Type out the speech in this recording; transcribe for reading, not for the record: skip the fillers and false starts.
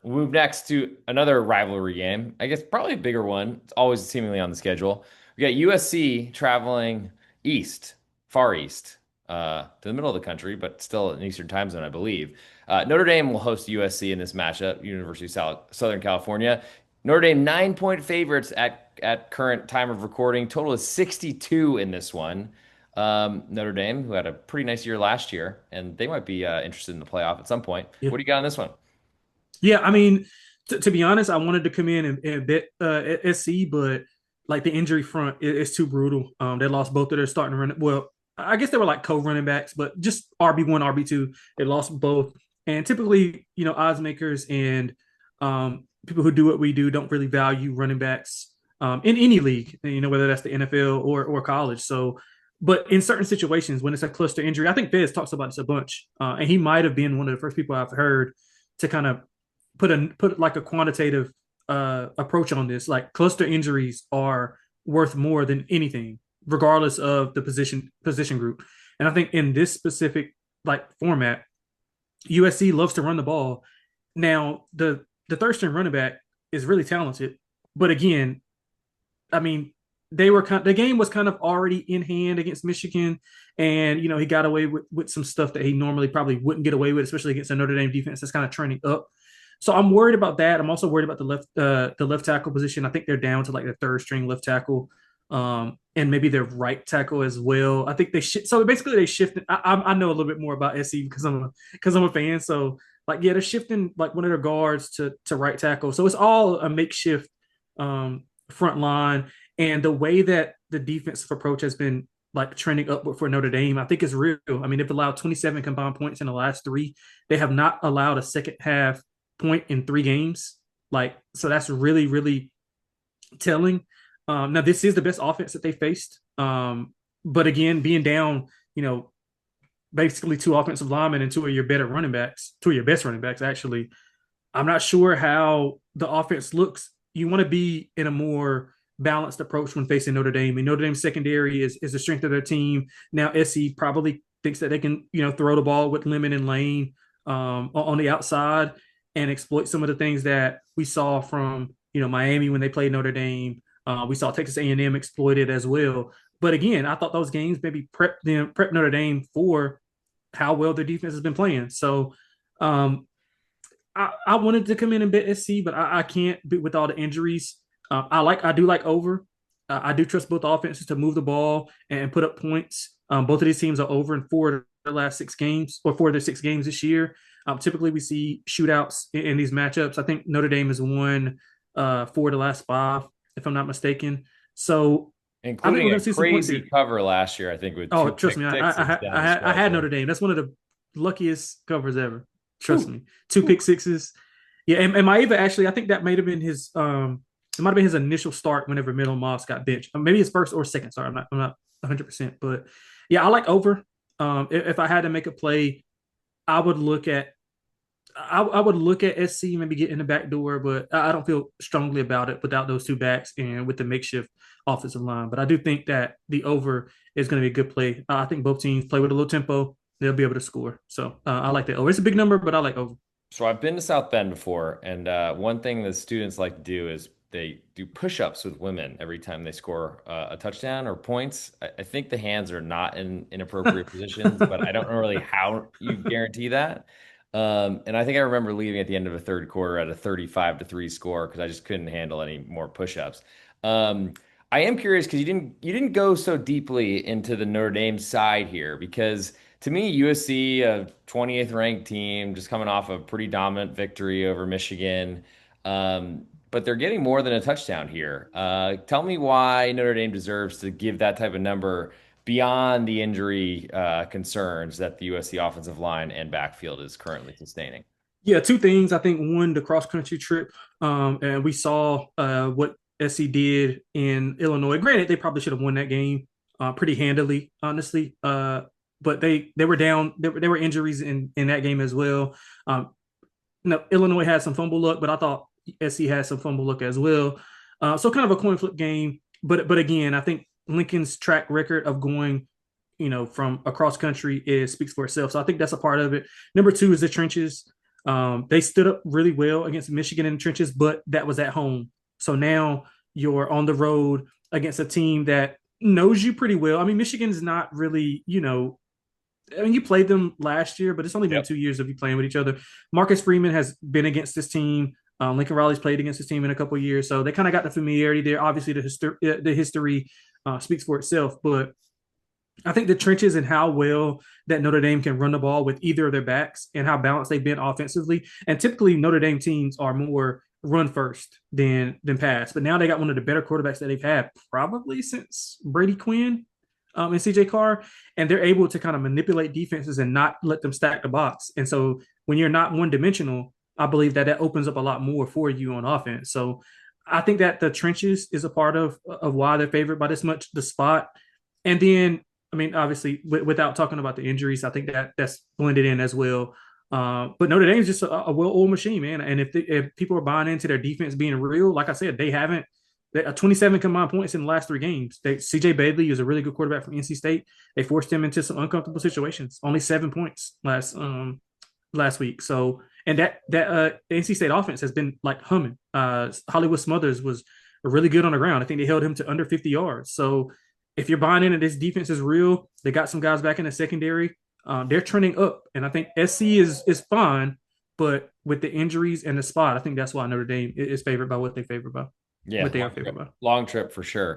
We'll move next to another rivalry game. I guess probably a bigger one. It's always seemingly on the schedule. We got USC traveling east, far east, to the middle of the country, but still in Eastern time zone, I believe. Notre Dame will host USC in this matchup, University of Southern California. Notre Dame 9-point favorites at current time of recording. Total is 62 in this one. Notre Dame, who had a pretty nice year last year, and they might be interested in the playoff at some point. Yeah. What do you got on this one? Yeah, I mean, to be honest, I wanted to come in and bet SC, but like the injury front is too brutal. They lost both of their starting run. Well, I guess they were like co-running backs, but just RB1, RB2. They lost both. And typically, odds makers and people who do what we do don't really value running backs in any league, whether that's the NFL or college. So, but in certain situations, when it's a cluster injury, I think Fez talks about this a bunch, and he might have been one of the first people I've heard to kind of put like a quantitative approach on this. Like cluster injuries are worth more than anything, regardless of the position group. And I think in this specific like format, USC loves to run the ball. Now the third string running back is really talented, but again, I mean, the game was kind of already in hand against Michigan, and he got away with some stuff that he normally probably wouldn't get away with, especially against a Notre Dame defense that's kind of trending up. So I'm worried about that. I'm also worried about the left tackle position. I think they're down to like the third string left tackle, and maybe their right tackle as well. I think so basically they shifted. I know a little bit more about SC because I'm a fan. So like yeah, they're shifting like one of their guards to right tackle. So it's all a makeshift front line, and the way that the defensive approach has been like trending upward for Notre Dame, I think is real. I mean, they've allowed 27 combined points in the last three. They have not allowed a second half point in 3 games. Like, so that's really, really telling. Now, this is the best offense that they faced. But again, being down, basically two offensive linemen and two of your better running backs, two of your best running backs, actually, I'm not sure how the offense looks. You want to be in a more balanced approach when facing Notre Dame. And Notre Dame's secondary is the strength of their team. Now, SC probably thinks that they can, throw the ball with Lemon and Lane on the outside and exploit some of the things that we saw from, Miami when they played Notre Dame. We saw Texas A&M exploit it as well. But again, I thought those games maybe prep Notre Dame for how well their defense has been playing. So I wanted to come in and bet SC, but I can't with all the injuries. I do like over. I do trust both offenses to move the ball and put up points. Both of these teams are over in 4 of their 6 games this year. Typically, we see shootouts in these matchups. I think Notre Dame has won 4 of the last 5, if I'm not mistaken. So I think we're Including going a to see some points crazy here. cover last year, I think, with Oh, two trust pick me, sixes down the I stretch. had Notre Dame. That's one of the luckiest covers ever. Trust Whew. me, 2 pick sixes. Yeah, and Maeva actually, I think that might have been it might have been his initial start whenever Middle Moss got benched. Maybe his first or second start. I'm not 100%, but yeah, I like over. If I had to make a play, I would look at I would look at SC maybe get in the back door, but I don't feel strongly about it without those two backs and with the makeshift offensive line. But I do think that the over is going to be a good play. I think both teams play with a low tempo; they'll be able to score. So I like that over. It's a big number, but I like over. So I've been to South Bend before, and one thing that students like to do is they do push-ups with women every time they score a touchdown or points. I think the hands are not in inappropriate positions, but I don't know really how you guarantee that. And I think I remember leaving at the end of a third quarter at a 35-3 score because I just couldn't handle any more push-ups. Um, I am curious because you didn't go so deeply into the Notre Dame side here because to me, USC, a 28th ranked team, just coming off a pretty dominant victory over Michigan. But they're getting more than a touchdown here. Tell me why Notre Dame deserves to give that type of number beyond the injury concerns that the USC offensive line and backfield is currently sustaining. Yeah, 2 things. I think one, the cross country trip, and we saw what SC did in Illinois. Granted, they probably should have won that game pretty handily, honestly. But they were down. There were injuries in that game as well. No, Illinois had some fumble luck, but I thought SC had some fumble luck as well. So kind of a coin flip game. But again, I think Lincoln's track record of going, from across country is speaks for itself. So I think that's a part of it. Number two is the trenches. They stood up really well against Michigan in the trenches, but that was at home. So now you're on the road against a team that knows you pretty well. I mean, Michigan's not really, I mean, you played them last year, but it's only been Yep. 2 years of you playing with each other. Marcus Freeman has been against this team. Lincoln Riley's played against this team in a couple of years, so they kind of got the familiarity there. Obviously, the history speaks for itself, but I think the trenches and how well that Notre Dame can run the ball with either of their backs and how balanced they've been offensively. And typically, Notre Dame teams are more run first than pass. But now they got one of the better quarterbacks that they've had probably since Brady Quinn and CJ Carr, and they're able to kind of manipulate defenses and not let them stack the box. And so when you're not one dimensional, I believe that opens up a lot more for you on offense. So I think that the trenches is a part of why they're favored by this much. The spot, and then I mean, obviously, without talking about the injuries, I think that's blended in as well. But Notre Dame is just a well-oiled machine, man. And if people are buying into their defense being real, like I said, they haven't. 27 combined points in the last 3 games. CJ Bailey is a really good quarterback from NC State. They forced him into some uncomfortable situations. Only 7 points last week. So and that NC State offense has been like humming. Hollywood Smothers was really good on the ground. I think they held him to under 50 yards. So if you're buying into this defense is real, they got some guys back in the secondary. They're trending up, and I think SC is fine, but with the injuries and the spot, I think that's why Notre Dame is favored by what they favored by, Yeah, what they are favored by. long trip for sure.